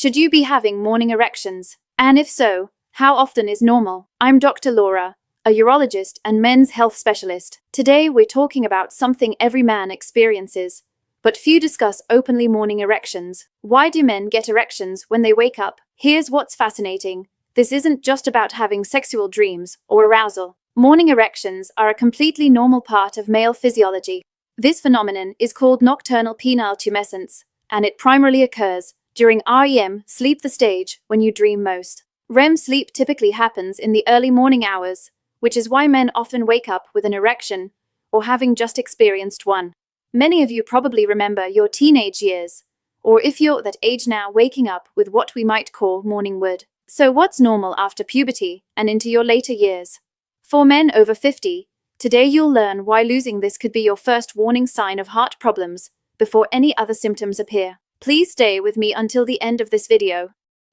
Should you be having morning erections? And if so, how often is normal? I'm Dr. Laura, a urologist and men's health specialist. Today we're talking about something every man experiences, but few discuss openly: morning erections. Why do men get erections when they wake up? Here's what's fascinating. This isn't just about having sexual dreams or arousal. Morning erections are a completely normal part of male physiology. This phenomenon is called nocturnal penile tumescence, and it primarily occurs during REM sleep, the stage when you dream most. REM sleep typically happens in the early morning hours, which is why men often wake up with an erection or having just experienced one. Many of you probably remember your teenage years, or if you're that age now, waking up with what we might call morning wood. So what's normal after puberty and into your later years? For men over 50, today you'll learn why losing this could be your first warning sign of heart problems before any other symptoms appear. Please stay with me until the end of this video.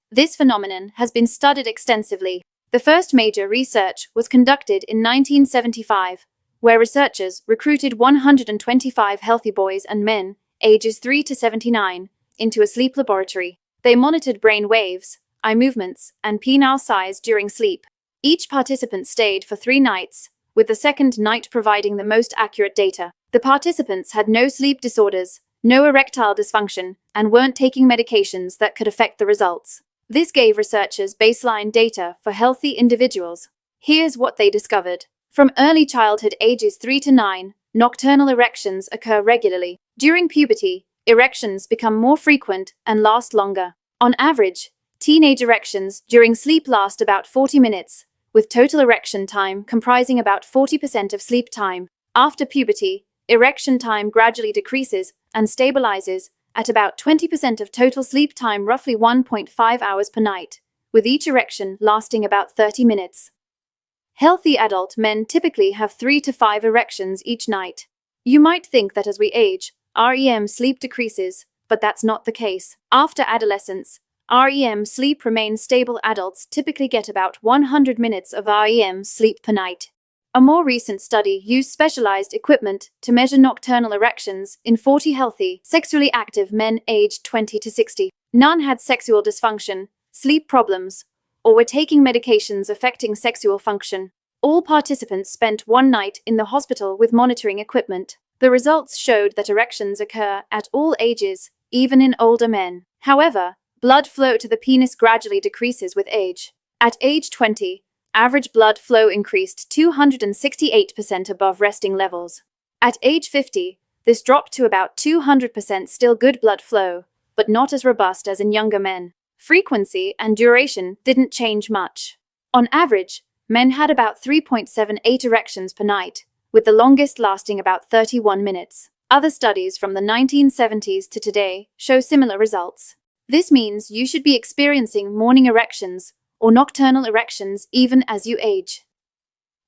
This phenomenon has been studied extensively. The first major research was conducted in 1975, where researchers recruited 125 healthy boys and men, ages 3 to 79, into a sleep laboratory. They monitored brain waves, eye movements, and penile size during sleep. Each participant stayed for 3 nights, with the second night providing the most accurate data. The participants had no sleep disorders, no erectile dysfunction, and weren't taking medications that could affect the results. This gave researchers baseline data for healthy individuals. Here's what they discovered. From early childhood ages 3 to 9, nocturnal erections occur regularly. During puberty, erections become more frequent and last longer. On average, teenage erections during sleep last about 40 minutes, with total erection time comprising about 40% of sleep time. After puberty, erection time gradually decreases and stabilizes at about 20% of total sleep time, roughly 1.5 hours per night, with each erection lasting about 30 minutes. Healthy adult men typically have 3 to 5 erections each night. You might think that as we age, REM sleep decreases, but that's not the case. After adolescence, REM sleep remains stable. Adults typically get about 100 minutes of REM sleep per night. A more recent study used specialized equipment to measure nocturnal erections in 40 healthy, sexually active men aged 20 to 60. None had sexual dysfunction, sleep problems, or were taking medications affecting sexual function. All participants spent 1 night in the hospital with monitoring equipment. The results showed that erections occur at all ages, even in older men. However, blood flow to the penis gradually decreases with age. At age 20, average blood flow increased 268% above resting levels. At age 50, this dropped to about 200%, still good blood flow, but not as robust as in younger men. Frequency and duration didn't change much. On average, men had about 3.78 erections per night, with the longest lasting about 31 minutes. Other studies from the 1970s to today show similar results. This means you should be experiencing morning erections or nocturnal erections even as you age.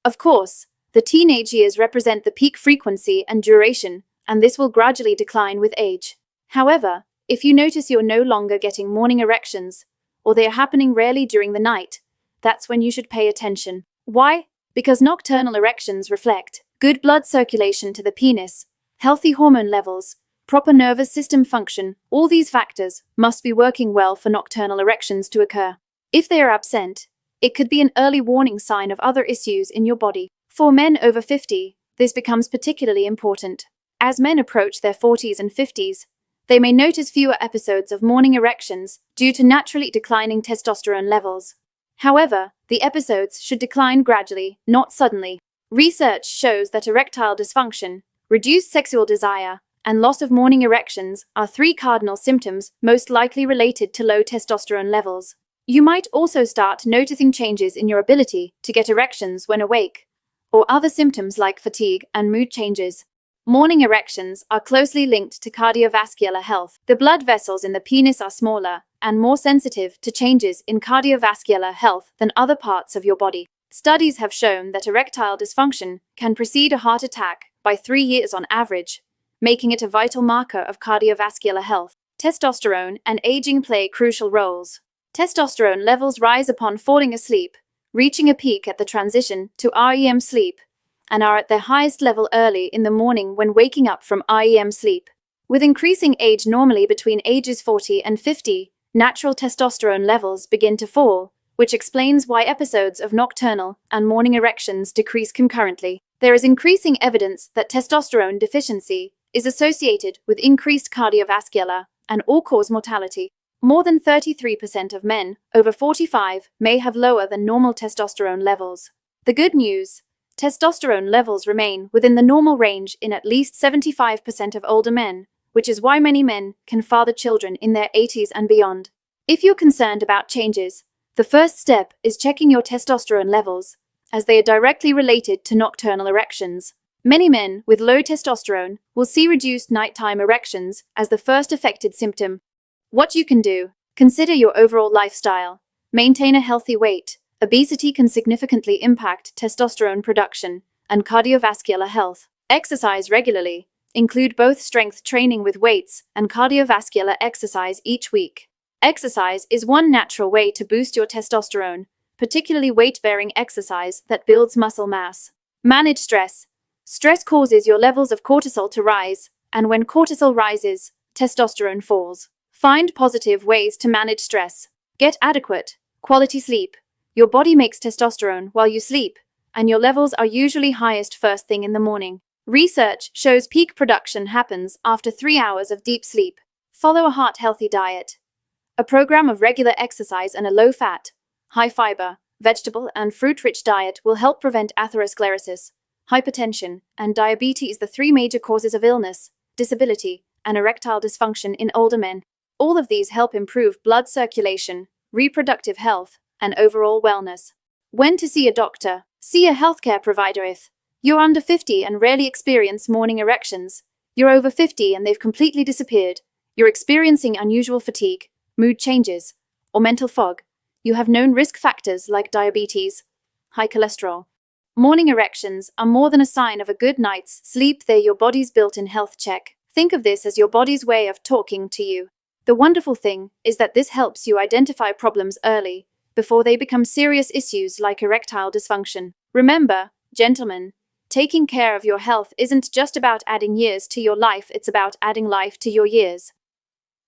Of course, the teenage years represent the peak frequency and duration, and this will gradually decline with age. However, if you notice you're no longer getting morning erections, or they are happening rarely during the night, that's when you should pay attention. Why? Because nocturnal erections reflect good blood circulation to the penis, healthy hormone levels, proper nervous system function. All these factors must be working well for nocturnal erections to occur. If they are absent, it could be an early warning sign of other issues in your body. For men over 50, this becomes particularly important. As men approach their 40s and 50s, they may notice fewer episodes of morning erections due to naturally declining testosterone levels. However, the episodes should decline gradually, not suddenly. Research shows that erectile dysfunction, reduced sexual desire, and loss of morning erections are 3 cardinal symptoms most likely related to low testosterone levels. You might also start noticing changes in your ability to get erections when awake, or other symptoms like fatigue and mood changes. Morning erections are closely linked to cardiovascular health. The blood vessels in the penis are smaller and more sensitive to changes in cardiovascular health than other parts of your body. Studies have shown that erectile dysfunction can precede a heart attack by 3 years on average, making it a vital marker of cardiovascular health. Testosterone and aging play crucial roles. Testosterone levels rise upon falling asleep, reaching a peak at the transition to REM sleep, and are at their highest level early in the morning when waking up from REM sleep. With increasing age, normally between ages 40 and 50, natural testosterone levels begin to fall, which explains why episodes of nocturnal and morning erections decrease concurrently. There is increasing evidence that testosterone deficiency is associated with increased cardiovascular and all-cause mortality. More than 33% of men over 45 may have lower than normal testosterone levels. The good news: testosterone levels remain within the normal range in at least 75% of older men, which is why many men can father children in their 80s and beyond. If you're concerned about changes, the first step is checking your testosterone levels, as they are directly related to nocturnal erections. Many men with low testosterone will see reduced nighttime erections as the first affected symptom. What you can do: consider your overall lifestyle. Maintain a healthy weight. Obesity can significantly impact testosterone production and cardiovascular health. Exercise regularly. Include both strength training with weights and cardiovascular exercise each week. Exercise is one natural way to boost your testosterone, particularly weight-bearing exercise that builds muscle mass. Manage stress. Stress causes your levels of cortisol to rise, and when cortisol rises, testosterone falls. Find positive ways to manage stress. Get adequate, quality sleep. Your body makes testosterone while you sleep, and your levels are usually highest first thing in the morning. Research shows peak production happens after 3 hours of deep sleep. Follow a heart-healthy diet. A program of regular exercise and a low-fat, high-fiber, vegetable and fruit-rich diet will help prevent atherosclerosis, hypertension, and diabetes, the 3 major causes of illness, disability, and erectile dysfunction in older men. All of these help improve blood circulation, reproductive health, and overall wellness. When to see a doctor? See a healthcare provider if you're under 50 and rarely experience morning erections. You're over 50 and they've completely disappeared. You're experiencing unusual fatigue, mood changes, or mental fog. You have known risk factors like diabetes, high cholesterol. Morning erections are more than a sign of a good night's sleep, they're your body's built-in health check. Think of this as your body's way of talking to you. The wonderful thing is that this helps you identify problems early, before they become serious issues like erectile dysfunction. Remember, gentlemen, taking care of your health isn't just about adding years to your life, it's about adding life to your years.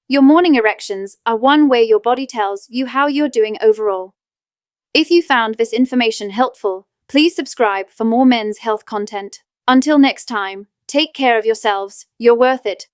Your morning erections are one way your body tells you how you're doing overall. If you found this information helpful, please subscribe for more men's health content. Until next time, take care of yourselves, you're worth it.